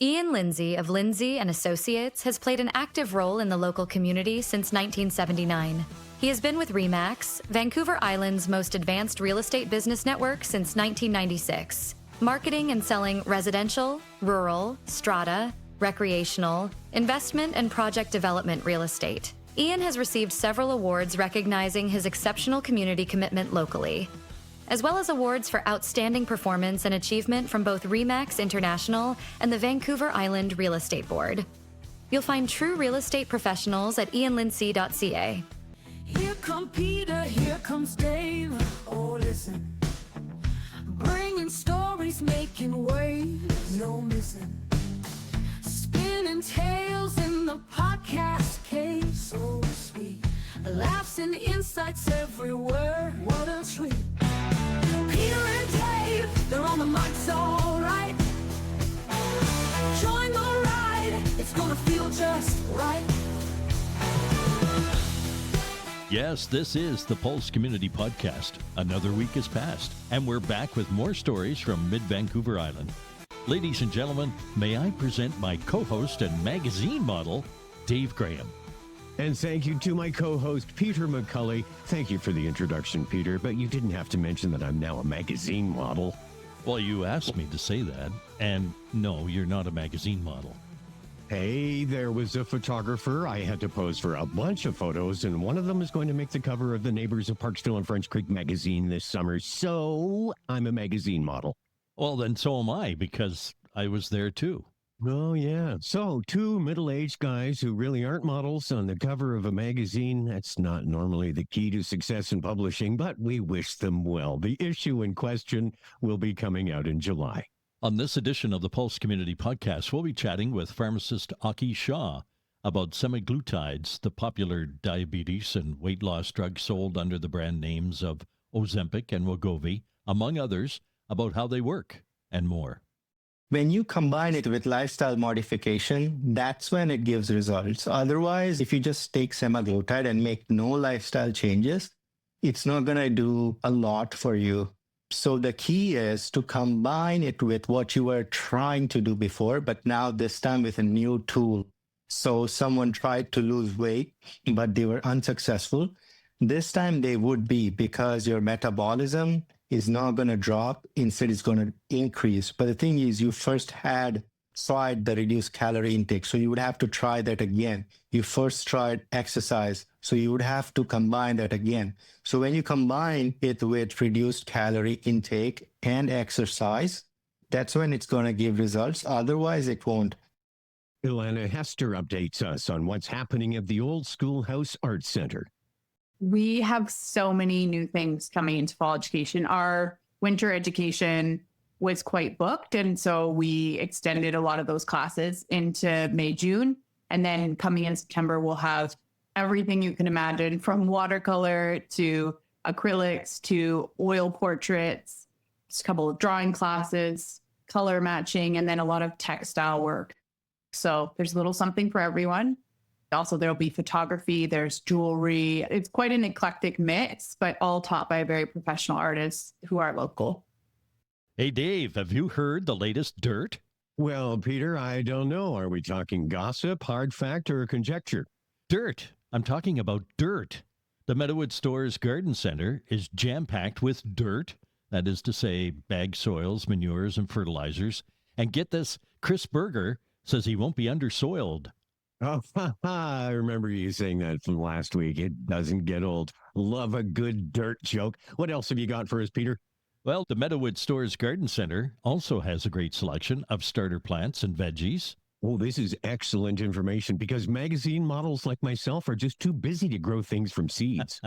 Ian Lindsay of Lindsay and Associates has played an active role in the local community since 1979. He has been with RE/MAX, Vancouver Island's most advanced real estate business network, since 1996, marketing and selling residential, rural, strata, recreational, investment, and project development real estate. Ian has received several awards recognizing his exceptional community commitment locally, as well as awards for outstanding performance and achievement from both RE/MAX International and the Vancouver Island Real Estate Board. You'll find true real estate professionals at ianlindsay.ca. Here come Peter, here comes Dave. Oh, listen. Bringing stories, making waves, no missing. Spinning tales in the podcast cave, so sweet. Laughs and insights everywhere, what a treat. Peter and Dave, they're on the mics, all right. Join the ride, it's gonna feel just right. Yes, this is the Pulse Community Podcast. Another week has passed, and we're back with more stories from mid-Vancouver Island. Ladies and gentlemen, may I present my co-host and magazine model, Dave Graham. And thank you to my co-host, Peter McCulley. Thank you for the introduction, Peter, but you didn't have to mention that I'm now a magazine model. Well, you asked me to say that, and no, you're not a magazine model. Hey, there was a photographer. I had to pose for a bunch of photos, and one of them is going to make the cover of the Neighbors of Parksville and French Creek magazine this summer, so I'm a magazine model. Well, then so am I, because I was there too. Oh, yeah. So, two middle-aged guys who really aren't models on the cover of a magazine, that's not normally the key to success in publishing, but we wish them well. The issue in question will be coming out in July. On this edition of the Pulse Community Podcast, we'll be chatting with Pharmacist Aki Shaw about semaglutides, the popular diabetes and weight loss drug sold under the brand names of Ozempic and Wegovy, among others, about how they work and more. When you combine it with lifestyle modification, that's when it gives results. Otherwise, if you just take semaglutide and make no lifestyle changes, it's not going to do a lot for you. So the key is to combine it with what you were trying to do before, but now this time with a new tool. So someone tried to lose weight, but they were unsuccessful. This time they would be, because your metabolism is not going to drop. Instead, it's going to increase. But the thing is, you first had tried the reduced calorie intake, so you would have to try that again. You first tried exercise, so you would have to combine that again. So when you combine it with reduced calorie intake and exercise, that's when it's going to give results. Otherwise, it won't. Illana Hester updates us on what's happening at the Old Schoolhouse Art Center. We have so many new things coming into fall education. Our winter education was quite booked, and so we extended a lot of those classes into May, June. And then coming in September, we'll have everything you can imagine, from watercolor to acrylics to oil portraits, just a couple of drawing classes, color matching, and then a lot of textile work. So there's a little something for everyone. Also, there'll be photography, there's jewelry. It's quite an eclectic mix, but all taught by very professional artists who are local. Hey, Dave, have you heard the latest dirt? Well, Peter, I don't know. Are we talking gossip, hard fact, or conjecture? Dirt. I'm talking about dirt. The Meadowood Store's garden center is jam-packed with dirt. That is to say, bag soils, manures, and fertilizers. And get this, Chris Berger says he won't be undersoiled. Oh, I remember you saying that from last week. It doesn't get old. Love a good dirt joke. What else have you got for us, Peter? Well, the Meadowood Store's garden center also has a great selection of starter plants and veggies. Oh, this is excellent information, because magazine models like myself are just too busy to grow things from seeds.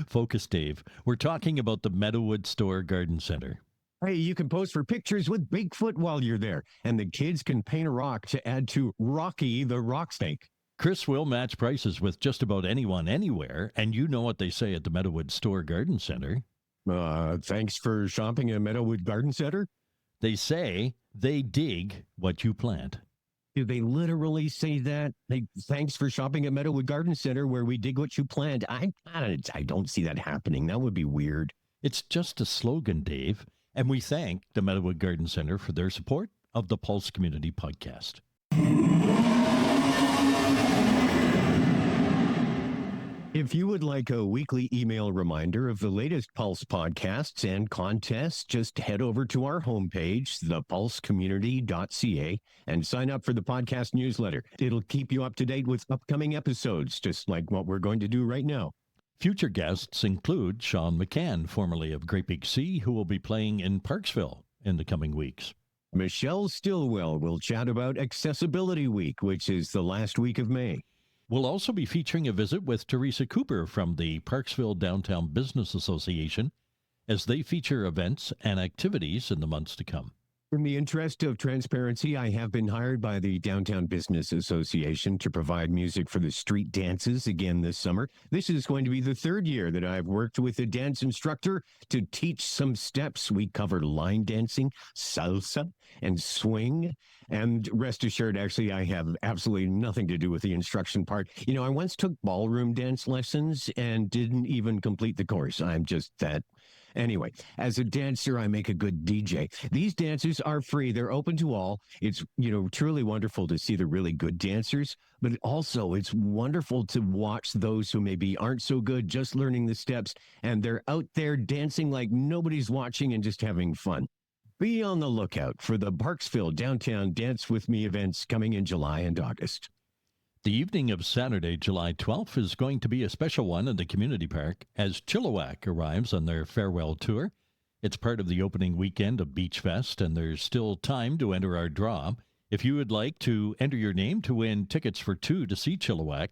Focus, Dave. We're talking about the Meadowood Store Garden Center. Hey, you can pose for pictures with Bigfoot while you're there, and the kids can paint a rock to add to Rocky the Rock Snake. Chris will match prices with just about anyone, anywhere, and you know what they say at the Meadowood Store Garden Center. Thanks for shopping at Meadowood Garden Center? They say they dig what you plant. Do they literally say that? Thanks for shopping at Meadowood Garden Center, where we dig what you plant. I don't see that happening. That would be weird. It's just a slogan, Dave. And we thank the Meadowood Garden Center for their support of the Pulse Community Podcast. If you would like a weekly email reminder of the latest Pulse podcasts and contests, just head over to our homepage, thepulsecommunity.ca, and sign up for the podcast newsletter. It'll keep you up to date with upcoming episodes, just like what we're going to do right now. Future guests include Sean McCann, formerly of Great Big Sea, who will be playing in Parksville in the coming weeks. Michelle Stillwell will chat about Accessibility Week, which is the last week of May. We'll also be featuring a visit with Teresa Cooper from the Parksville Downtown Business Association as they feature events and activities in the months to come. In the interest of transparency, I have been hired by the Downtown Business Association to provide music for the street dances again this summer. This is going to be the third year that I've worked with a dance instructor to teach some steps. We cover line dancing, salsa, and swing. And rest assured, actually, I have absolutely nothing to do with the instruction part. You know, I once took ballroom dance lessons and didn't even complete the course. I'm just that. Anyway, as a dancer, I make a good DJ. These dances are free. They're open to all. It's, truly wonderful to see the really good dancers, but also it's wonderful to watch those who maybe aren't so good, just learning the steps, and they're out there dancing like nobody's watching and just having fun. Be on the lookout for the Parksville Downtown Dance With Me events coming in July and August. The evening of Saturday, July 12th, is going to be a special one in the community park as Chilliwack arrives on their farewell tour. It's part of the opening weekend of Beach Fest, and there's still time to enter our draw. If you would like to enter your name to win tickets for two to see Chilliwack,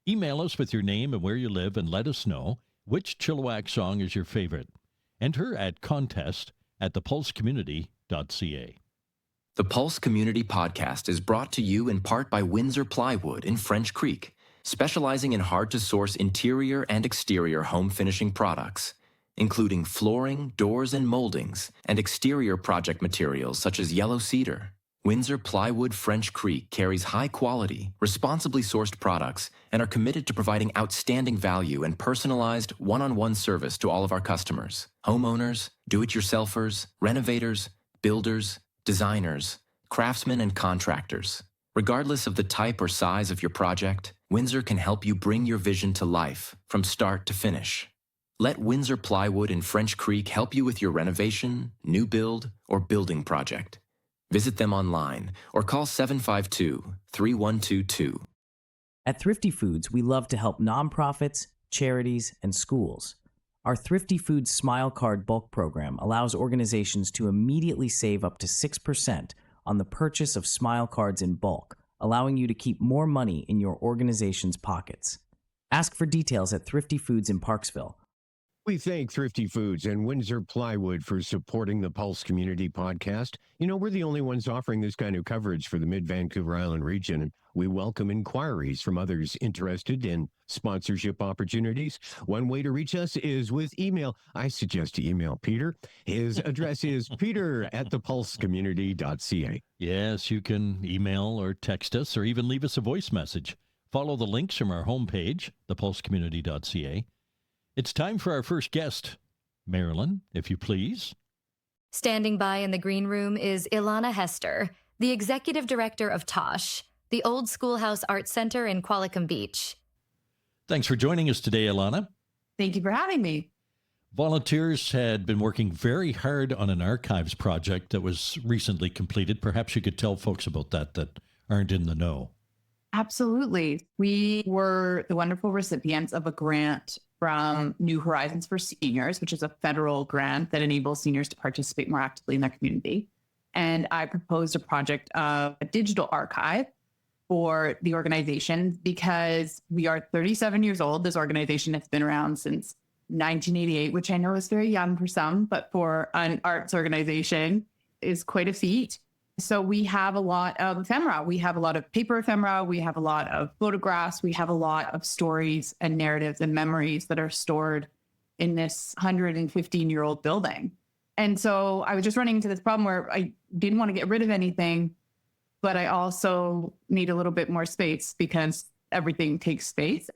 email us with your name and where you live and let us know which Chilliwack song is your favorite. Enter at contest@thepulsecommunity.ca. The Pulse Community Podcast is brought to you in part by Windsor Plywood in French Creek, specializing in hard-to-source interior and exterior home finishing products, including flooring, doors, and moldings, and exterior project materials such as yellow cedar. Windsor Plywood French Creek carries high-quality, responsibly sourced products and are committed to providing outstanding value and personalized, one-on-one service to all of our customers, homeowners, do-it-yourselfers, renovators, builders, designers, craftsmen, and contractors. Regardless of the type or size of your project, Windsor can help you bring your vision to life from start to finish. Let Windsor Plywood in French Creek help you with your renovation, new build, or building project. Visit them online or call 752-3122. At Thrifty Foods, we love to help nonprofits, charities, and schools. Our Thrifty Foods Smile Card bulk program allows organizations to immediately save up to 6% on the purchase of Smile Cards in bulk, allowing you to keep more money in your organization's pockets. Ask for details at Thrifty Foods in Parksville. We thank Thrifty Foods and Windsor Plywood for supporting the Pulse Community Podcast. We're the only ones offering this kind of coverage for the Mid-Vancouver Island region, and we welcome inquiries from others interested in sponsorship opportunities. One way to reach us is with email. I suggest you email Peter. His address is peter@thepulsecommunity.ca. Yes, you can email or text us or even leave us a voice message. Follow the links from our homepage, thepulsecommunity.ca. It's time for our first guest. Marilyn, if you please. Standing by in the green room is Illana Hester, the Executive Director of TOSH, the Old Schoolhouse Art Center in Qualicum Beach. Thanks for joining us today, Illana. Thank you for having me. Volunteers had been working very hard on an archives project that was recently completed. Perhaps you could tell folks about that aren't in the know. Absolutely. We were the wonderful recipients of a grant from New Horizons for Seniors, which is a federal grant that enables seniors to participate more actively in their community. And I proposed a project of a digital archive for the organization because we are 37 years old. This organization has been around since 1988, which I know is very young for some, but for an arts organization is quite a feat. So we have a lot of ephemera. We have a lot of paper ephemera. We have a lot of photographs. We have a lot of stories and narratives and memories that are stored in this 115-year-old building. And so I was just running into this problem where I didn't want to get rid of anything, but I also need a little bit more space because everything takes space.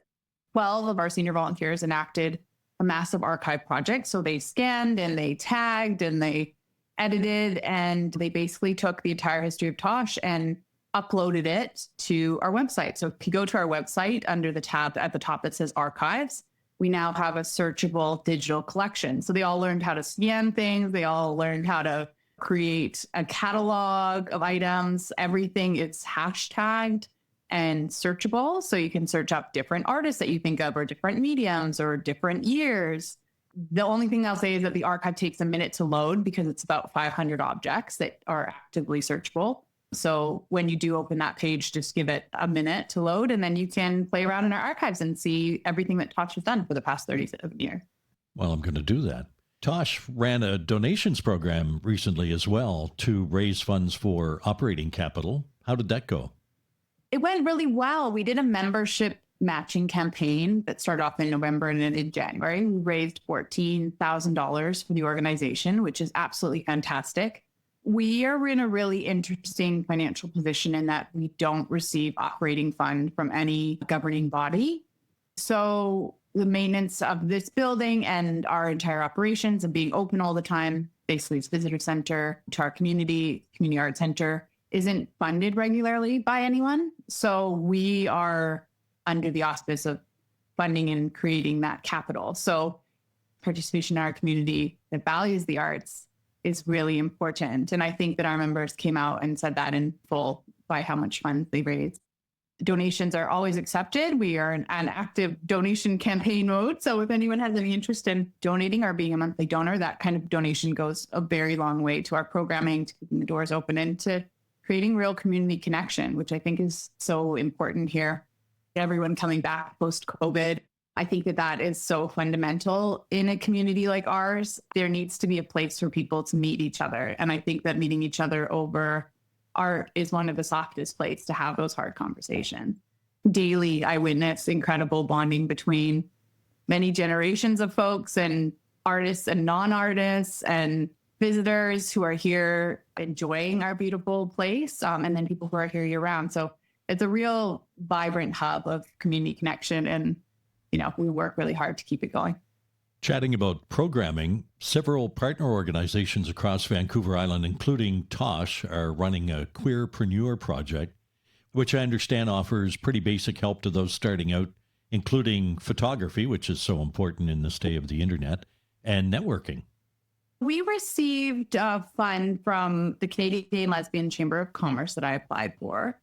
12 of our senior volunteers enacted a massive archive project. So they scanned and they tagged and they edited, and they basically took the entire history of TOSH and uploaded it to our website. So if you go to our website under the tab at the top that says archives, we now have a searchable digital collection. So they all learned how to scan things. They all learned how to create a catalog of items. Everything is hashtagged and searchable. So you can search up different artists that you think of, or different mediums, or different years. The only thing I'll say is that the archive takes a minute to load because it's about 500 objects that are actively searchable. So when you do open that page, just give it a minute to load, and then you can play around in our archives and see everything that TOSH has done for the past 37 years. Well, I'm going to do that. TOSH ran a donations program recently as well to raise funds for operating capital. How did that go? It went really well. We did a membership matching campaign that started off in November and ended in January. We raised $14,000 for the organization, which is absolutely fantastic. We are in a really interesting financial position in that we don't receive operating fund from any governing body. So the maintenance of this building and our entire operations and being open all the time, basically it's visitor center to our community art center, isn't funded regularly by anyone. So we are under the auspice of funding and creating that capital. So participation in our community that values the arts is really important. And I think that our members came out and said that in full by how much funds they raised. Donations are always accepted. We are in an active donation campaign mode. So if anyone has any interest in donating or being a monthly donor, that kind of donation goes a very long way to our programming, to keeping the doors open, and to creating real community connection, which I think is so important here. Everyone coming back post-COVID, I think that that is so fundamental in a community like ours. There needs to be a place for people to meet each other. And I think that meeting each other over art is one of the softest places to have those hard conversations. Daily, I witness incredible bonding between many generations of folks, and artists and non-artists and visitors who are here enjoying our beautiful place, and then people who are here year-round. So it's a real vibrant hub of community connection, and we work really hard to keep it going. Chatting about programming, several partner organizations across Vancouver Island, including TOSH, are running a Queerpreneur project, which I understand offers pretty basic help to those starting out, including photography, which is so important in this day of the internet, and networking. We received a fund from the Canadian Gay and Lesbian Chamber of Commerce that I applied for,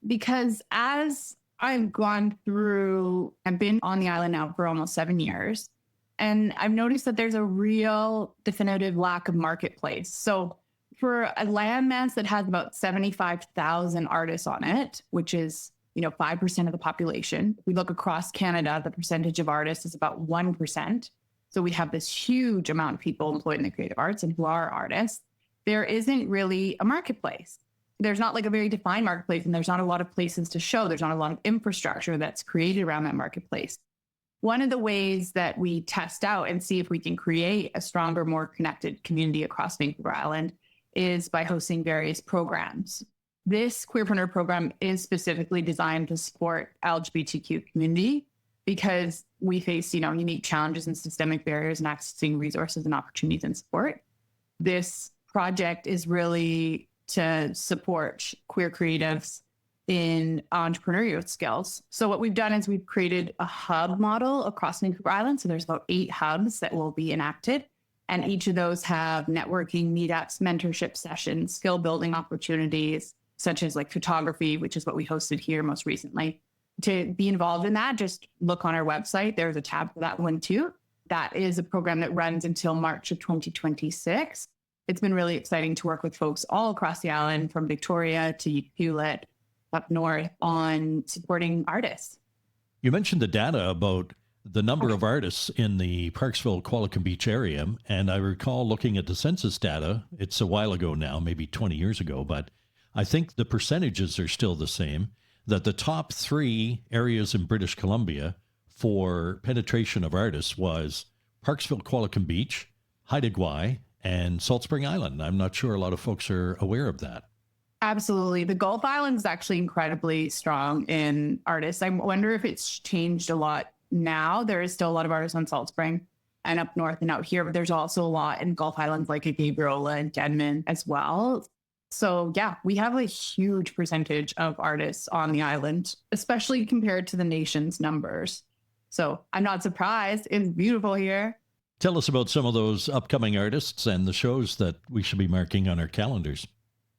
because as I've gone through, I've been on the island now for almost 7 years, and I've noticed that there's a real definitive lack of marketplace. So for a landmass that has about 75,000 artists on it, which is 5% of the population, if we look across Canada, the percentage of artists is about 1%. So we have this huge amount of people employed in the creative arts and who are artists. There isn't really a marketplace. There's not like a very defined marketplace, and there's not a lot of places to show. There's not a lot of infrastructure that's created around that marketplace. One of the ways that we test out and see if we can create a stronger, more connected community across Vancouver Island is by hosting various programs. This Queerpreneur program is specifically designed to support LGBTQ community because we face, unique challenges and systemic barriers in accessing resources and opportunities and support. This project is really to support queer creatives in entrepreneurial skills. So what we've done is we've created a hub model across Vancouver Island. So there's about 8 hubs that will be enacted. And each of those have networking meetups, mentorship sessions, skill building opportunities, such as like photography, which is what we hosted here most recently. To be involved in that, just look on our website. There's a tab for that one too. That is a program that runs until March of 2026. It's been really exciting to work with folks all across the island, from Victoria to Hewlett up north, on supporting artists. You mentioned the data about the number of artists in the Parksville, Qualicum Beach area, and I recall looking at the census data. It's a while ago now, maybe 20 years ago, but I think the percentages are still the same, that the top 3 areas in British Columbia for penetration of artists was Parksville, Qualicum Beach, Haida Gwaii, and Salt Spring Island. I'm not sure a lot of folks are aware of that. Absolutely. The Gulf Island is actually incredibly strong in artists. I wonder if it's changed a lot now. There is still a lot of artists on Salt Spring. and up north and out here, but there's also a lot in Gulf Islands like Gabriola and Denman as well. So yeah, we have a huge percentage of artists on the island, especially compared to the nation's numbers. So I'm not surprised. It's beautiful here. Tell us about some of those upcoming artists and the shows that we should be marking on our calendars.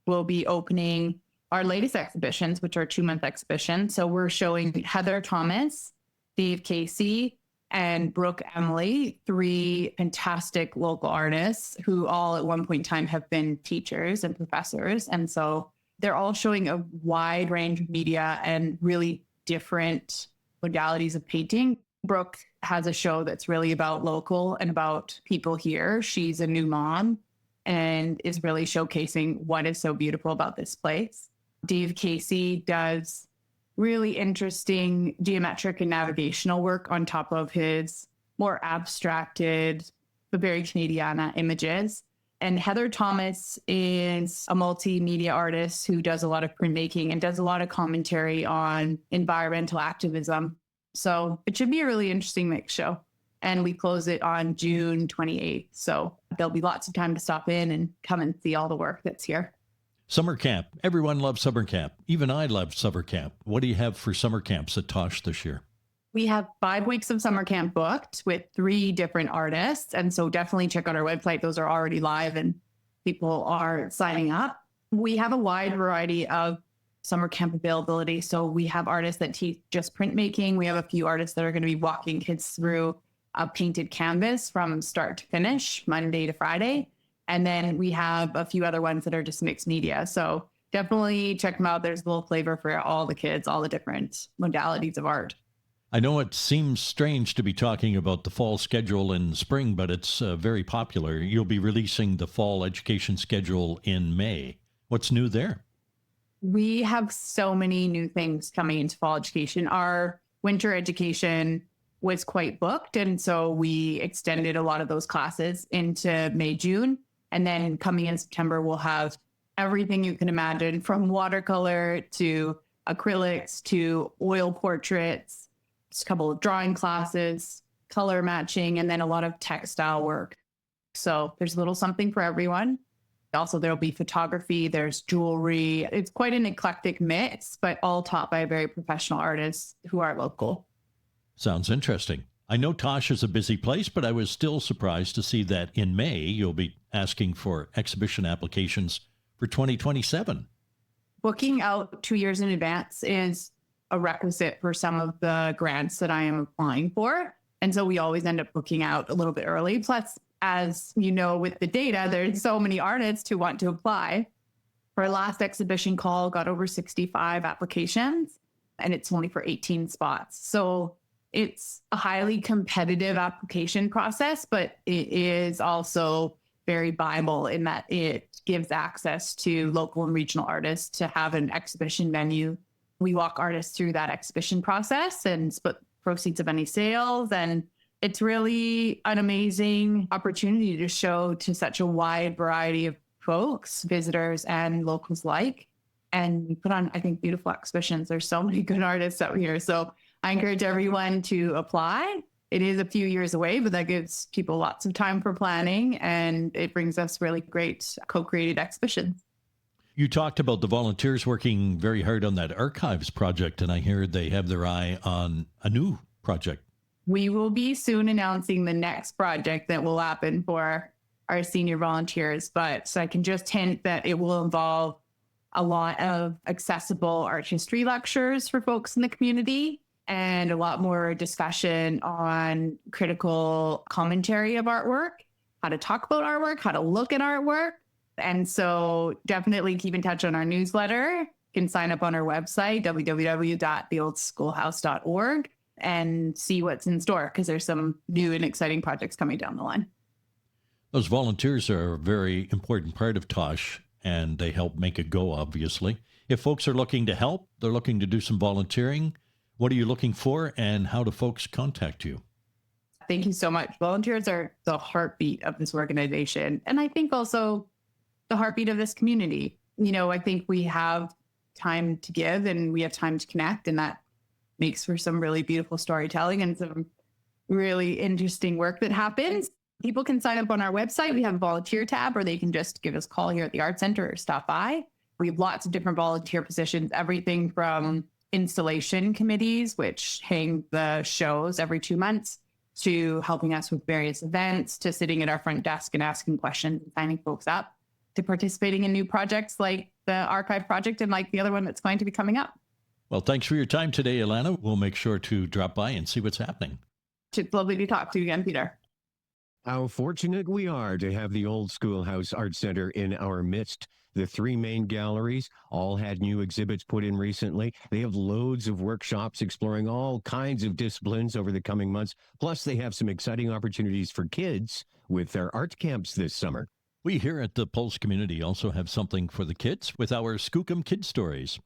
We'll be opening our latest exhibitions, which are 2-month exhibitions. So we're showing Heather Thomas, Dave Casey, and Brooke Emily, 3 fantastic local artists who all at one point in time have been teachers and professors. And so they're all showing a wide range of media and really different modalities of painting. Brooke has a show that's really about local and about people here. She's a new mom and is really showcasing what is so beautiful about this place. Dave Casey does really interesting geometric and navigational work on top of his more abstracted, but very Canadiana images. And Heather Thomas is a multimedia artist who does a lot of printmaking and does a lot of commentary on environmental activism. So it should be a really interesting mix show. And we close it on June 28th. So there'll be lots of time to stop in and come and see all the work that's here. Summer camp. Everyone loves summer camp. Even I love summer camp. What do you have for summer camps at TOSH this year? We have 5 weeks of summer camp booked with 3 different artists. And so definitely check out our website. Those are already live and people are signing up. We have a wide variety of summer camp availability. So we have artists that teach just printmaking. We have a few artists that are going to be walking kids through a painted canvas from start to finish, Monday to Friday. And then we have a few other ones that are just mixed media. So definitely check them out. There's a little flavor for all the kids, all the different modalities of art. I know it seems strange to be talking about the fall schedule in spring, but it's very popular. You'll be releasing the fall education schedule in May. What's new there? We have so many new things coming into fall education. Our winter education was quite booked, and so we extended a lot of those classes into May, June. And then coming in September, we'll have everything you can imagine, from watercolor to acrylics to oil portraits, just a couple of drawing classes, color matching, and then a lot of textile work. So there's a little something for everyone. Also, there'll be photography, there's jewelry. It's quite an eclectic mix, but all taught by very professional artists who are local. Sounds interesting. I know TOSH is a busy place, but I was still surprised to see that in May, you'll be asking for exhibition applications for 2027. Booking out 2 years in advance is a requisite for some of the grants that I am applying for. And so we always end up booking out a little bit early. Plus, as you know, with the data, there's so many artists who want to apply. For our last exhibition call, got over 65 applications, and it's only for 18 spots. So it's a highly competitive application process, but it is also very viable in that it gives access to local and regional artists to have an exhibition venue. We walk artists through that exhibition process and split proceeds of any sales. And it's really an amazing opportunity to show to such a wide variety of folks, visitors and locals alike. And we put on, I think, beautiful exhibitions. There's so many good artists out here. So I encourage everyone to apply. It is a few years away, but that gives people lots of time for planning, and it brings us really great co-created exhibitions. You talked about the volunteers working very hard on that archives project, and I hear they have their eye on a new project. We will be soon announcing the next project that will happen for our senior volunteers, but so I can just hint that it will involve a lot of accessible art history lectures for folks in the community, and a lot more discussion on critical commentary of artwork, how to talk about artwork, how to look at artwork. And so definitely keep in touch on our newsletter. You can sign up on our website, www.theoldschoolhouse.org, and see what's in store, because there's some new and exciting projects coming down the line. Those volunteers are a very important part of TOSH, and they help make it go, obviously. If folks are looking to help, they're looking to do some volunteering, what are you looking for, and how do folks contact you? Thank you so much. Volunteers are the heartbeat of this organization, and I think also the heartbeat of this community. You know, I think we have time to give and we have time to connect, and that makes for some really beautiful storytelling and some really interesting work that happens. People can sign up on our website. We have a volunteer tab, or they can just give us a call here at the Art Center or stop by. We have lots of different volunteer positions, everything from installation committees, which hang the shows every 2 months, to helping us with various events, to sitting at our front desk and asking questions and signing folks up, to participating in new projects like the Archive Project and like the other one that's going to be coming up. Well, thanks for your time today, Illana. We'll make sure to drop by and see what's happening. It's lovely to talk to you again, Peter. How fortunate we are to have the Old Schoolhouse Art Center in our midst. The 3 main galleries all had new exhibits put in recently. They have loads of workshops exploring all kinds of disciplines over the coming months. Plus, they have some exciting opportunities for kids with their art camps this summer. We here at the Pulse community also have something for the kids with our Skookum Kid Stories.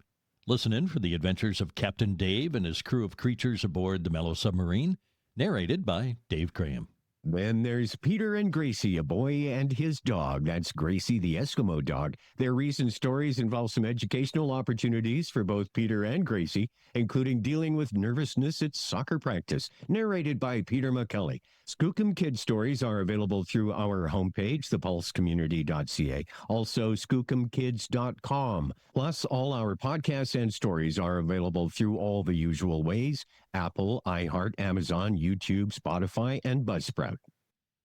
Listen in for the adventures of Captain Dave and his crew of creatures aboard the Mellow Submarine, narrated by Dave Graham. Then there's Peter and Gracie, a boy and his dog. That's Gracie, the Eskimo dog. Their recent stories involve some educational opportunities for both Peter and Gracie, including dealing with nervousness at soccer practice, narrated by Peter McCully. Skookum Kid Stories are available through our homepage, thepulsecommunity.ca, also skookumkids.com. Plus, all our podcasts and stories are available through all the usual ways: Apple, iHeart, Amazon, YouTube, Spotify, and Buzzsprout.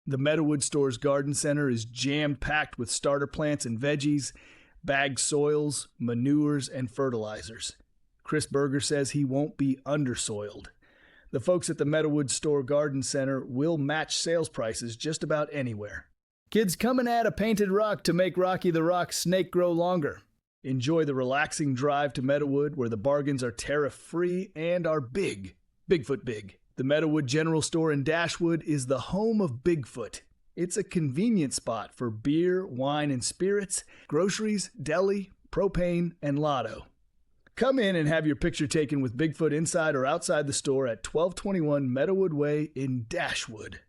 The Meadowood Store's garden center is jam-packed with starter plants and veggies, bagged soils, manures, and fertilizers. Chris Berger says he won't be undersoiled. The folks at the Meadowood Store Garden Center will match sales prices just about anywhere. Kids, come and add a painted rock to make Rocky the Rock's snake grow longer. Enjoy the relaxing drive to Meadowood, where the bargains are tariff-free and are big. Bigfoot big. The Meadowood General Store in Dashwood is the home of Bigfoot. It's a convenient spot for beer, wine, and spirits, groceries, deli, propane, and lotto. Come in and have your picture taken with Bigfoot inside or outside the store at 1221 Meadowood Way in Dashwood.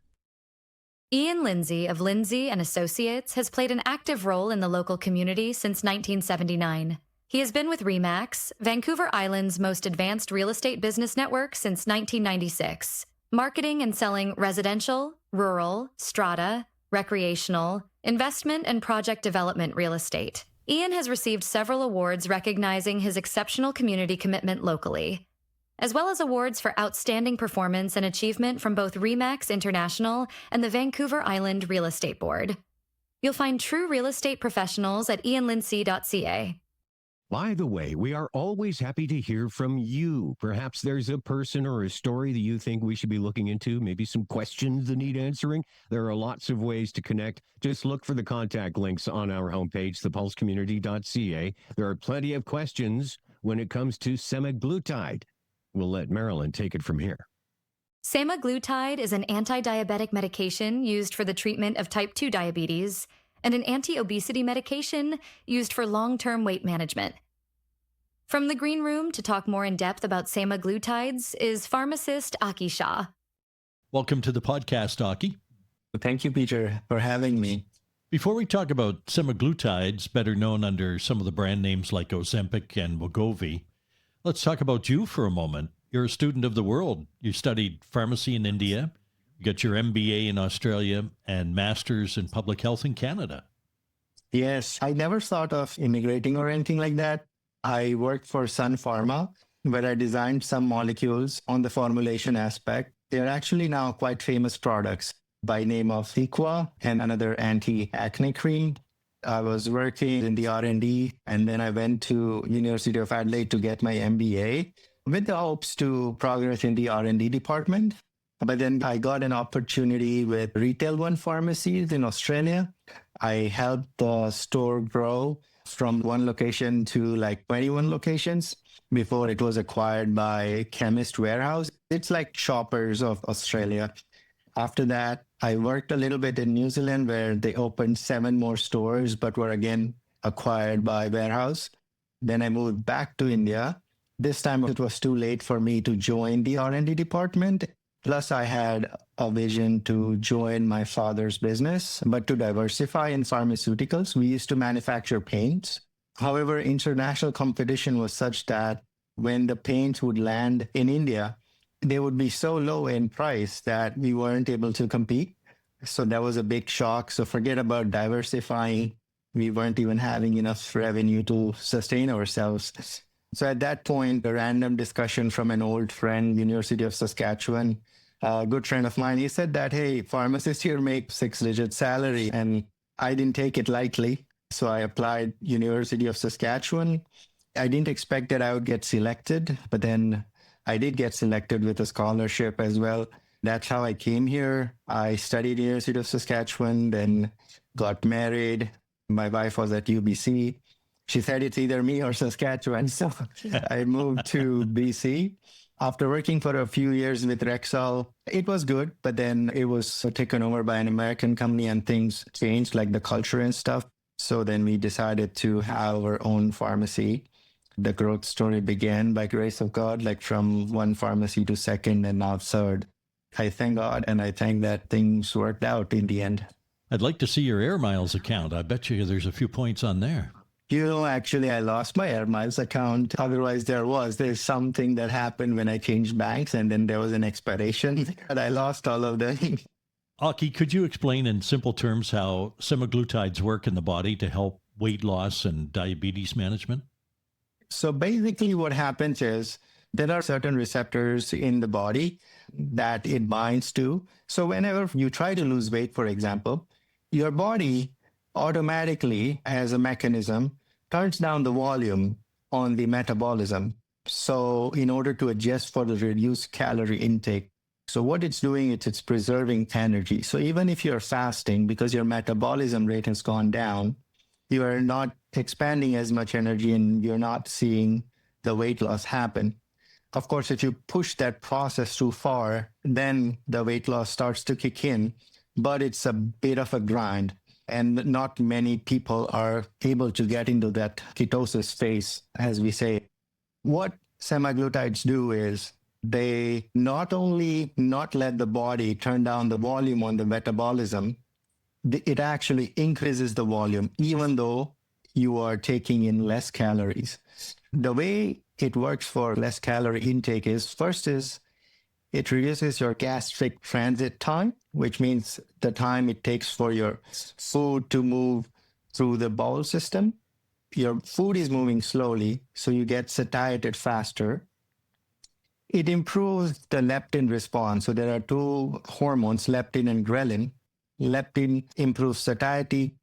Ian Lindsay of Lindsay and Associates has played an active role in the local community since 1979. He has been with RE/MAX, Vancouver Island's most advanced real estate business network, since 1996, marketing and selling residential, rural, strata, recreational, investment, and project development real estate. Ian has received several awards recognizing his exceptional community commitment locally, as well as awards for outstanding performance and achievement from both RE/MAX International and the Vancouver Island Real Estate Board. You'll find true real estate professionals at ianlindsay.ca. By the way, we are always happy to hear from you. Perhaps there's a person or a story that you think we should be looking into, maybe some questions that need answering. There are lots of ways to connect. Just look for the contact links on our homepage, thepulsecommunity.ca. There are plenty of questions when it comes to semaglutide. We'll let Marilyn take it from here. Semaglutide is an anti-diabetic medication used for the treatment of type 2 diabetes and an anti-obesity medication used for long-term weight management. From the Green Room to talk more in depth about semaglutides is pharmacist Aki Shaw. Welcome to the podcast, Aki. Thank you, Peter, for having me. Before we talk about semaglutides, better known under some of the brand names like Ozempic and Wegovy, let's talk about you for a moment. You're a student of the world. You studied pharmacy in India, you got your MBA in Australia, and master's in public health in Canada. Yes, I never thought of immigrating or anything like that. I worked for Sun Pharma, where I designed some molecules on the formulation aspect. They're actually now quite famous products by name of Equa and another anti-acne cream. I was working in the R&D, and then I went to University of Adelaide to get my MBA with the hopes to progress in the R&D department. But then I got an opportunity with Retail One Pharmacies in Australia. I helped the store grow from one location to like 21 locations before it was acquired by Chemist Warehouse. It's like Shoppers of Australia. After that, I worked a little bit in New Zealand, where they opened 7 more stores, but were again acquired by Warehouse. Then I moved back to India. This time it was too late for me to join the R&D department. Plus, I had a vision to join my father's business, but to diversify in pharmaceuticals. We used to manufacture paints. However, international competition was such that when the paints would land in India, they would be so low in price that we weren't able to compete. So that was a big shock. So forget about diversifying. We weren't even having enough revenue to sustain ourselves. So at that point, a random discussion from an old friend, University of Saskatchewan, a good friend of mine, he said that, hey, pharmacists here make 6-digit salary. And I didn't take it lightly. So I applied University of Saskatchewan. I didn't expect that I would get selected, but then I did get selected with a scholarship as well. That's how I came here. I studied University of Saskatchewan, then got married. My wife was at UBC. She said it's either me or Saskatchewan. So I moved to BC. After working for a few years with Rexall, it was good, but then it was taken over by an American company and things changed, like the culture and stuff. So then we decided to have our own pharmacy. The growth story began by grace of God, like from one pharmacy to second and now third. I thank God and I thank that things worked out in the end. I'd like to see your air miles account. I bet you there's a few points on there. Actually, I lost my Air Miles account. Otherwise, there's something that happened when I changed banks, and then there was an expiration, and I lost all of them. Aki, could you explain in simple terms how semaglutides work in the body to help weight loss and diabetes management? So basically what happens is there are certain receptors in the body that it binds to. So whenever you try to lose weight, for example, your body automatically, as a mechanism, turns down the volume on the metabolism. So in order to adjust for the reduced calorie intake. So what it's doing is it's preserving energy. So even if you're fasting, because your metabolism rate has gone down, you are not expanding as much energy and you're not seeing the weight loss happen. Of course, if you push that process too far, then the weight loss starts to kick in, but it's a bit of a grind. And not many people are able to get into that ketosis phase, as we say. What semaglutides do is they not only not let the body turn down the volume on the metabolism, it actually increases the volume, even though you are taking in less calories. The way it works for less calorie intake is, first is it reduces your gastric transit time, which means the time it takes for your food to move through the bowel system. Your food is moving slowly, so you get satiated faster. It improves the leptin response. So there are two hormones, leptin and ghrelin. Leptin improves satiety.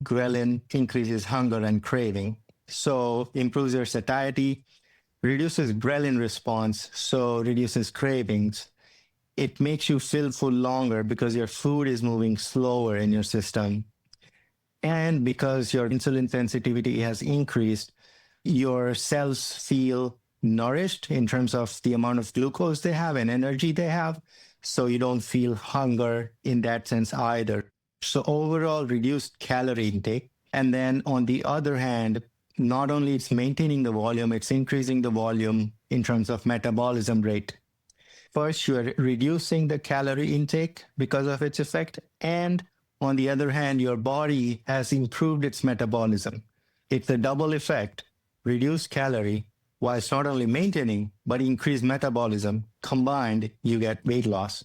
Ghrelin increases hunger and craving. So improves your satiety, reduces ghrelin response, so reduces cravings. It makes you feel full longer because your food is moving slower in your system. And because your insulin sensitivity has increased, your cells feel nourished in terms of the amount of glucose they have and energy they have. So you don't feel hunger in that sense either. So overall, reduced calorie intake. And then on the other hand, not only it's maintaining the volume, it's increasing the volume in terms of metabolism rate. First, you're reducing the calorie intake because of its effect. And on the other hand, your body has improved its metabolism. It's a double effect, reduced calorie, while it's not only maintaining, but increased metabolism. Combined, you get weight loss.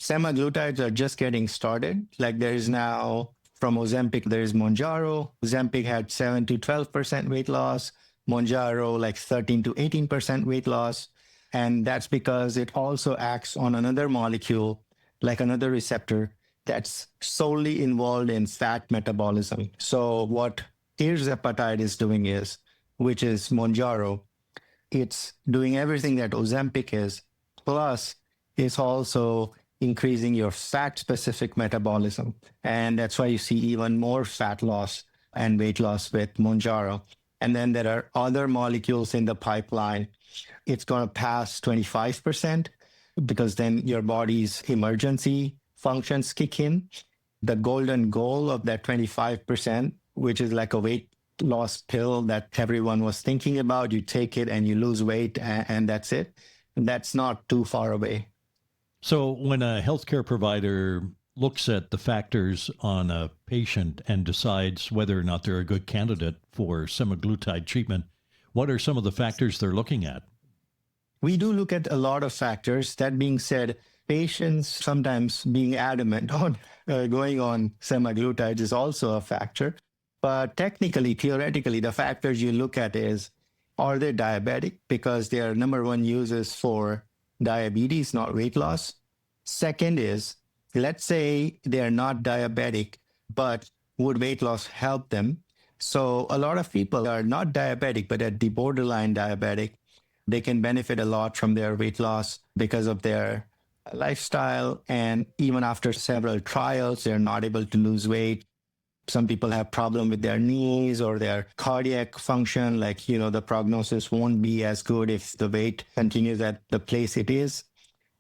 Semaglutides are just getting started. Like there is now, from Ozempic, there is Mounjaro. Ozempic had 7 to 12% weight loss. Mounjaro, like 13 to 18% weight loss. And that's because it also acts on another molecule, like another receptor, that's solely involved in fat metabolism. So what tirzepatide is doing is, which is Mounjaro, it's doing everything that Ozempic is, plus it's also increasing your fat-specific metabolism. And that's why you see even more fat loss and weight loss with Mounjaro. And then there are other molecules in the pipeline. It's going to pass 25% because then your body's emergency functions kick in. The golden goal of that 25%, which is like a weight loss pill that everyone was thinking about, you take it and you lose weight and that's it. That's not too far away. So when a healthcare provider looks at the factors on a patient and decides whether or not they're a good candidate for semaglutide treatment, what are some of the factors they're looking at? We do look at a lot of factors. That being said, patients sometimes being adamant on going on semaglutides is also a factor. But technically, theoretically, the factors you look at is, are they diabetic? Because their number one use is for diabetes, not weight loss. Second is, let's say they're not diabetic, but would weight loss help them? So a lot of people are not diabetic, but at the borderline diabetic, they can benefit a lot from their weight loss because of their lifestyle. And even after several trials, they're not able to lose weight. Some people have problem with their knees or their cardiac function, like, the prognosis won't be as good if the weight continues at the place it is.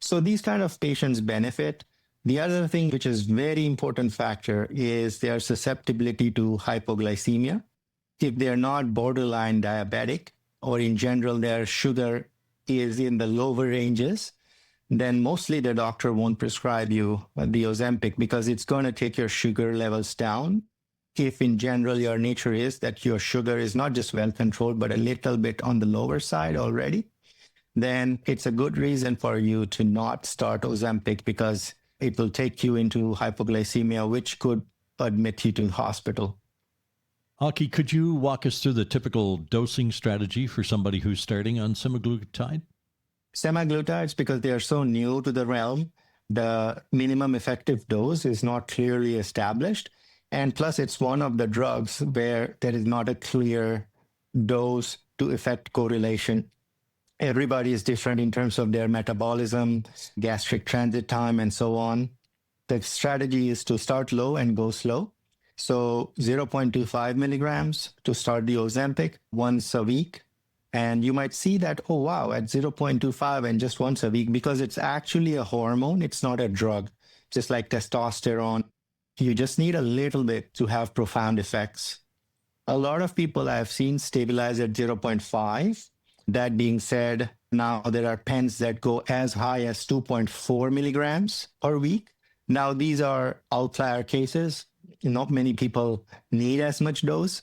So these kind of patients benefit. The other thing, which is very important factor, is their susceptibility to hypoglycemia. If they're not borderline diabetic, or in general, their sugar is in the lower ranges, then mostly the doctor won't prescribe you the Ozempic because it's going to take your sugar levels down. If in general your nature is that your sugar is not just well controlled, but a little bit on the lower side already, then it's a good reason for you to not start Ozempic because it will take you into hypoglycemia, which could admit you to the hospital. Aki, could you walk us through the typical dosing strategy for somebody who's starting on semaglutide? Semaglutides, because they are so new to the realm, the minimum effective dose is not clearly established. And plus, it's one of the drugs where there is not a clear dose to effect correlation. Everybody is different in terms of their metabolism, gastric transit time, and so on. The strategy is to start low and go slow. So 0.25 milligrams to start the Ozempic once a week. And you might see that, oh, wow, at 0.25 and just once a week, because it's actually a hormone, it's not a drug, just like testosterone. You just need a little bit to have profound effects. A lot of people I've seen stabilize at 0.5. That being said, now there are pens that go as high as 2.4 milligrams per week. Now, these are outlier cases. Not many people need as much dose.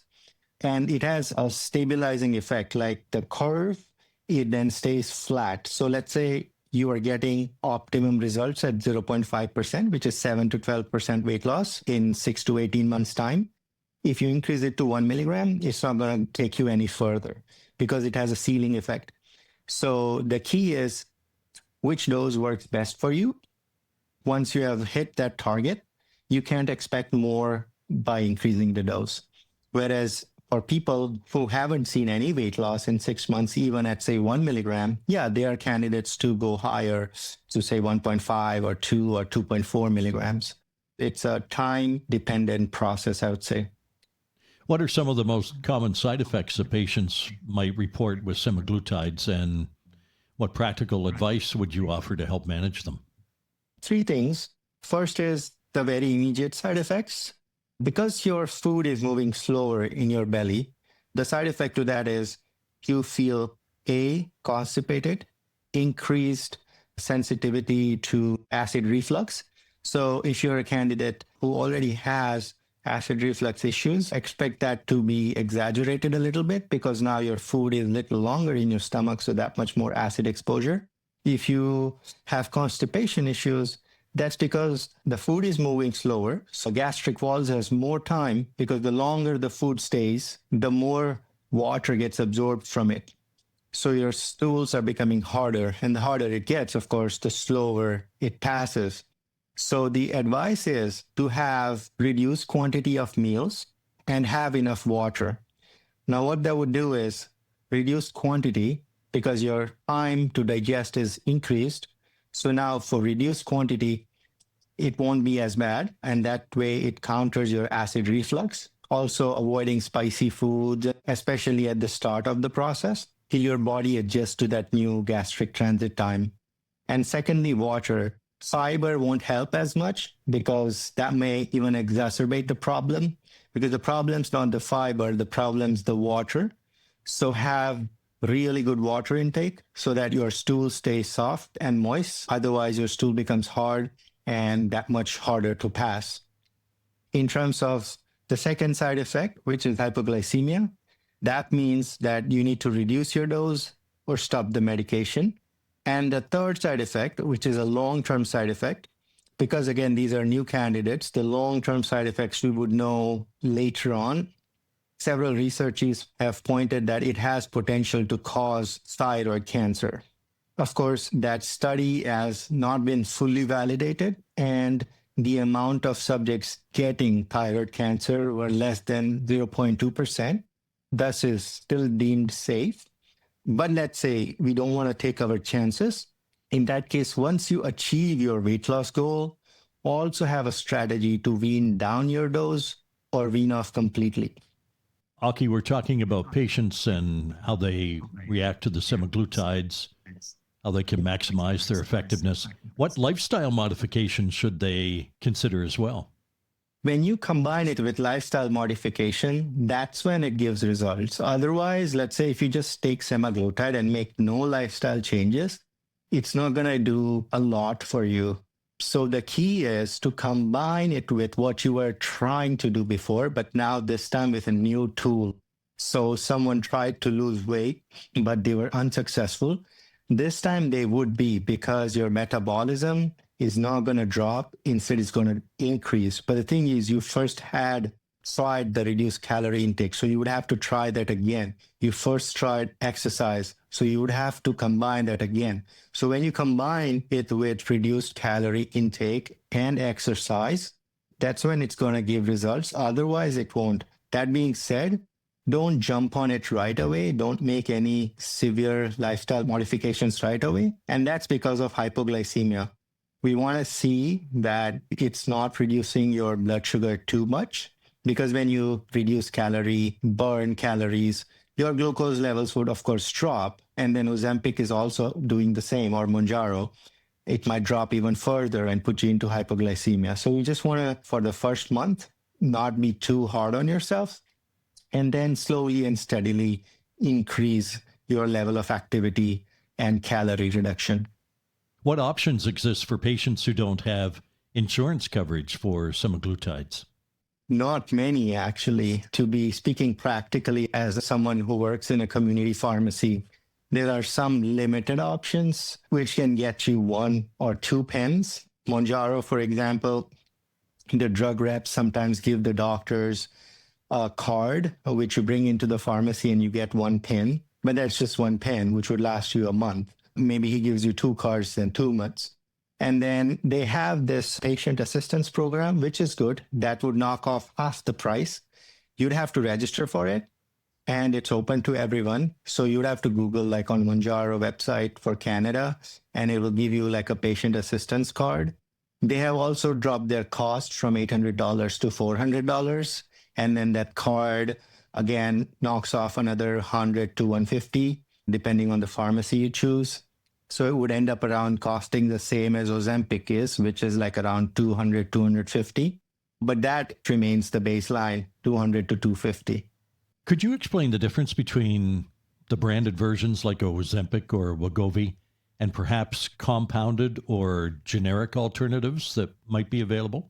And it has a stabilizing effect, like the curve, it then stays flat. So let's say you are getting optimum results at 0.5%, which is 7 to 12% weight loss in 6 to 18 months' time. If you increase it to 1 milligram, it's not going to take you any further because it has a ceiling effect. So the key is which dose works best for you. Once you have hit that target, you can't expect more by increasing the dose. Whereas for people who haven't seen any weight loss in 6 months, even at, say, 1 milligram, yeah, they are candidates to go higher to, say, 1.5 or 2 or 2.4 milligrams. It's a time-dependent process, I would say. What are some of the most common side effects that patients might report with semaglutides, and what practical advice would you offer to help manage them? 3 things. First is the very immediate side effects. Because your food is moving slower in your belly, the side effect to that is you feel A, constipated, increased sensitivity to acid reflux. So if you're a candidate who already has acid reflux issues, expect that to be exaggerated a little bit because now your food is a little longer in your stomach, so that much more acid exposure. If you have constipation issues, that's because the food is moving slower. So gastric walls has more time because the longer the food stays, the more water gets absorbed from it. So your stools are becoming harder, and the harder it gets, of course, the slower it passes. So the advice is to have reduced quantity of meals and have enough water. Now, what that would do is reduce quantity because your time to digest is increased. So now for reduced quantity, it won't be as bad. And that way it counters your acid reflux. Also avoiding spicy foods, especially at the start of the process, till your body adjusts to that new gastric transit time. And secondly, water. Fiber won't help as much because that may even exacerbate the problem because the problem's not the fiber, the problem's the water. So have really good water intake so that your stool stays soft and moist. Otherwise, your stool becomes hard and that much harder to pass. In terms of the second side effect, which is hypoglycemia, that means that you need to reduce your dose or stop the medication. And the third side effect, which is a long-term side effect, because again, these are new candidates, the long-term side effects we would know later on. Several researchers have pointed that it has potential to cause thyroid cancer. Of course, that study has not been fully validated, and the amount of subjects getting thyroid cancer were less than 0.2%. Thus is still deemed safe. But let's say we don't want to take our chances. In that case, once you achieve your weight loss goal, also have a strategy to wean down your dose or wean off completely. Aki, we're talking about patients and how they react to the semaglutides, how they can maximize their effectiveness. What lifestyle modifications should they consider as well? When you combine it with lifestyle modification, that's when it gives results. Otherwise, let's say if you just take semaglutide and make no lifestyle changes, it's not going to do a lot for you. So the key is to combine it with what you were trying to do before, but now this time with a new tool. So someone tried to lose weight, but they were unsuccessful. This time they would be, because your metabolism is not going to drop. Instead, it's going to increase. But the thing is, you first had tried the reduced calorie intake. So you would have to try that again. You first tried exercise. So you would have to combine that again. So when you combine it with reduced calorie intake and exercise, that's when it's going to give results. Otherwise, it won't. That being said, don't jump on it right away. Don't make any severe lifestyle modifications right away. And that's because of hypoglycemia. We want to see that it's not reducing your blood sugar too much, because when you reduce burn calories, your glucose levels would, of course, drop. And then Ozempic is also doing the same, or Mounjaro. It might drop even further and put you into hypoglycemia. So you just want to, for the first month, not be too hard on yourself, and then slowly and steadily increase your level of activity and calorie reduction. What options exist for patients who don't have insurance coverage for semaglutides? Not many, actually. To be speaking practically as someone who works in a community pharmacy, there are some limited options which can get you 1 or 2 pens. Mounjaro, for example, the drug reps sometimes give the doctors a card which you bring into the pharmacy and you get 1 pen, but that's just 1 pen, which would last you a month. Maybe he gives you 2 cards in 2 months. And then they have this patient assistance program, which is good. That would knock off half the price. You'd have to register for it, and it's open to everyone. So you'd have to Google, like on Mounjaro website for Canada, and it will give you like a patient assistance card. They have also dropped their cost from $800 to $400. And then that card, again, knocks off another $100 to $150, depending on the pharmacy you choose. So it would end up around costing the same as Ozempic is, which is like around $200, $250. But that remains the baseline, $200 to $250. Could you explain the difference between the branded versions like Ozempic or Wegovy and perhaps compounded or generic alternatives that might be available?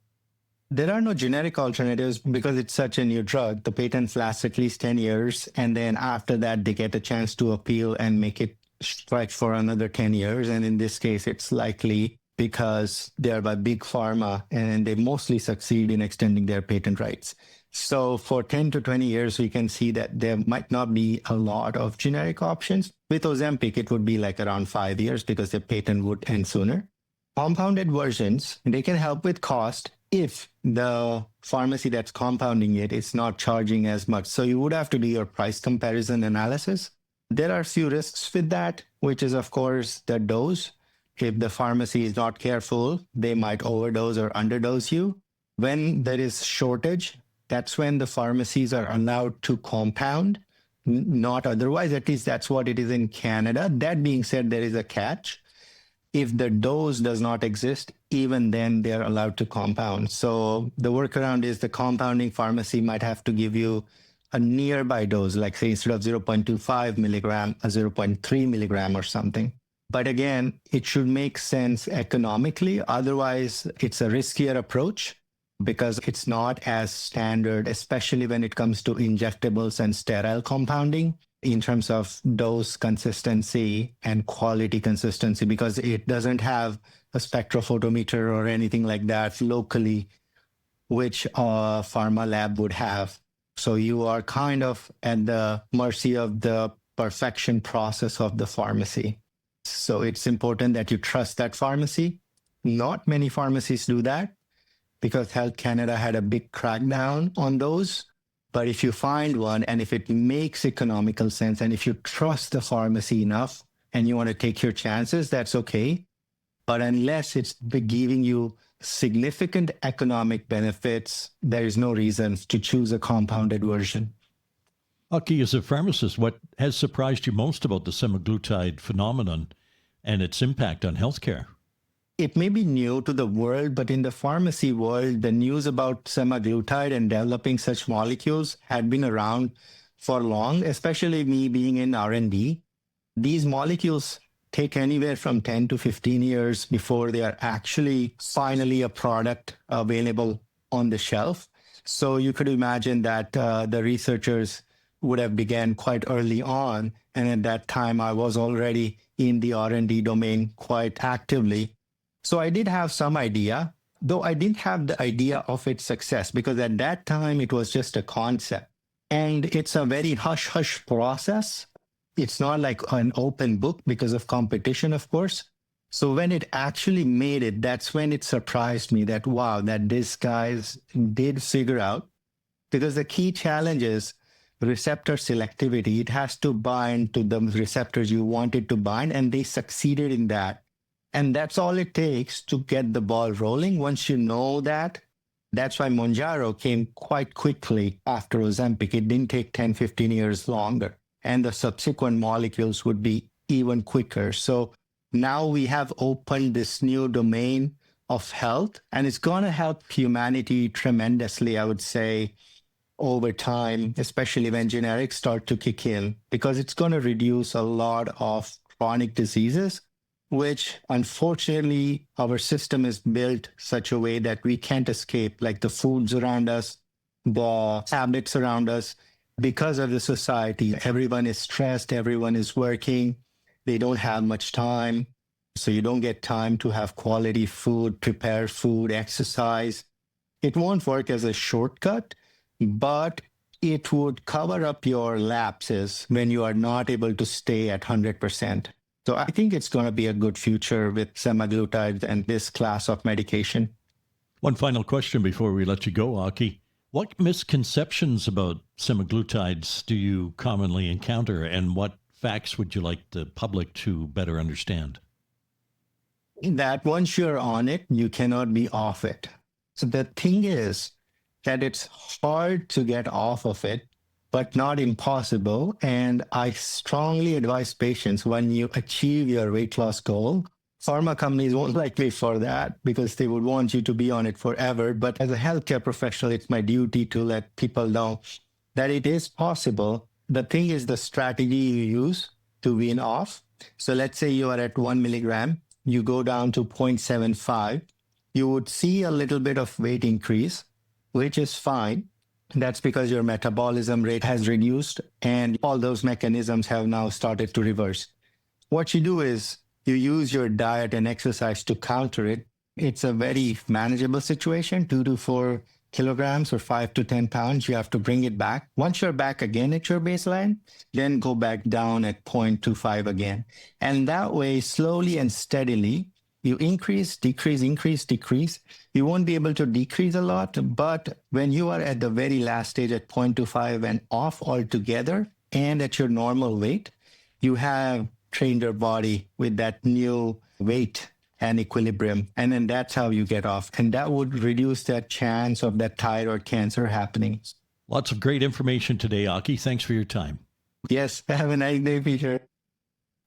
There are no generic alternatives because it's such a new drug. The patents last at least 10 years. And then after that, they get a chance to appeal and make it strike for another 10 years. And in this case, it's likely because they're by big pharma and they mostly succeed in extending their patent rights. So for 10 to 20 years, we can see that there might not be a lot of generic options. With Ozempic, it would be like around 5 years because the patent would end sooner. Compounded versions, they can help with cost if the pharmacy that's compounding it is not charging as much. So you would have to do your price comparison analysis. There are a few risks with that, which is, of course, the dose. If the pharmacy is not careful, they might overdose or underdose you. When there is shortage, that's when the pharmacies are allowed to compound, not otherwise. At least that's what it is in Canada. That being said, there is a catch. If the dose does not exist, even then they're allowed to compound. So the workaround is the compounding pharmacy might have to give you a nearby dose, like say instead of 0.25 milligram, a 0.3 milligram or something. But again, it should make sense economically. Otherwise, it's a riskier approach because it's not as standard, especially when it comes to injectables and sterile compounding. in terms of dose consistency and quality consistency, because it doesn't have a spectrophotometer or anything like that locally, which a pharma lab would have. So you are kind of at the mercy of the perfection process of the pharmacy. So it's important that you trust that pharmacy. Not many pharmacies do that because Health Canada had a big crackdown on those. But if you find one and if it makes economical sense and if you trust the pharmacy enough and you want to take your chances, that's okay. But unless it's giving you significant economic benefits, there is no reason to choose a compounded version. Aki, as a pharmacist, what has surprised you most about the semaglutide phenomenon and its impact on healthcare? It may be new to the world, but in the pharmacy world, the news about semaglutide and developing such molecules had been around for long, especially me being in R&D. These molecules take anywhere from 10 to 15 years before they are actually finally a product available on the shelf. So you could imagine that the researchers would have began quite early on. And at that time, I was already in the R&D domain quite actively. So I did have some idea, though I didn't have the idea of its success, because at that time it was just a concept. And it's a very hush-hush process. It's not like an open book because of competition, of course. So when it actually made it, that's when it surprised me that, wow, that these guys did figure out. Because the key challenge is receptor selectivity. It has to bind to the receptors you want it to bind, and they succeeded in that. And that's all it takes to get the ball rolling. Once you know that, that's why Mounjaro came quite quickly after Ozempic. It didn't take 10, 15 years longer. And the subsequent molecules would be even quicker. So now we have opened this new domain of health, and it's going to help humanity tremendously, I would say, over time, especially when generics start to kick in, because it's going to reduce a lot of chronic diseases, which unfortunately our system is built such a way that we can't escape, like the foods around us, the habits around us. Because of the society, everyone is stressed, everyone is working, they don't have much time. So you don't get time to have quality food, prepare food, exercise. It won't work as a shortcut, but it would cover up your lapses when you are not able to stay at 100%. So I think it's going to be a good future with semaglutide and this class of medication. One final question before we let you go, Aki. What misconceptions about semaglutides do you commonly encounter, and what facts would you like the public to better understand? That once you're on it, you cannot be off it. So the thing is that it's hard to get off of it, but not impossible. And I strongly advise patients, when you achieve your weight loss goal, pharma companies won't like me for that because they would want you to be on it forever. But as a healthcare professional, it's my duty to let people know that it is possible. The thing is the strategy you use to wean off. So let's say you are at 1 milligram, you go down to 0.75, you would see a little bit of weight increase, which is fine. That's because your metabolism rate has reduced and all those mechanisms have now started to reverse. What you do is you use your diet and exercise to counter it. It's a very manageable situation, 2 to 4 kilograms or 5 to 10 pounds. You have to bring it back. Once you're back again at your baseline, then go back down at 0.25 again. And that way, slowly and steadily, you increase, decrease, increase, decrease. You won't be able to decrease a lot, but when you are at the very last stage at 0.25 and off altogether and at your normal weight, you have trained your body with that new weight and equilibrium. And then that's how you get off. And that would reduce that chance of that thyroid cancer happening. Lots of great information today, Aki. Thanks for your time. Yes, have a nice day, Peter.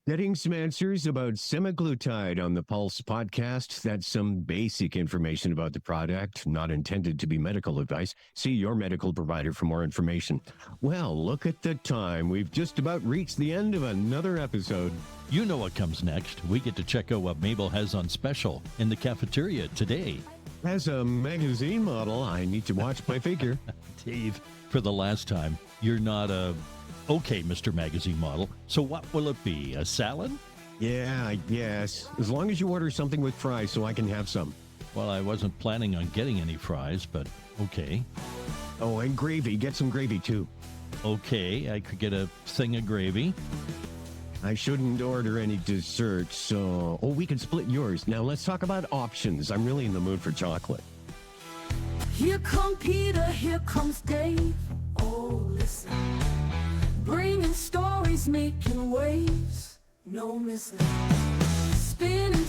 Getting some answers about semaglutide on the Pulse podcast. That's some basic information about the product, not intended to be medical advice. See your medical provider for more information. Well, look at the time. We've just about reached the end of another episode. You know what comes next. We get to check out what Mabel has on special in the cafeteria today. As a magazine model, I need to watch my figure. Dave, for the last time, you're not a Okay, Mr. Magazine Model. So what will it be? A salad? Yeah, I guess. As long as you order something with fries so I can have some. Well, I wasn't planning on getting any fries, but okay. Oh, and gravy. Get some gravy, too. Okay, I could get a thing of gravy. I shouldn't order any dessert, so... Oh, we could split yours. Now, let's talk about options. I'm really in the mood for chocolate. Here come Peter, here comes Dave. Oh, listen. Bringing stories, making waves. No missing. Spinning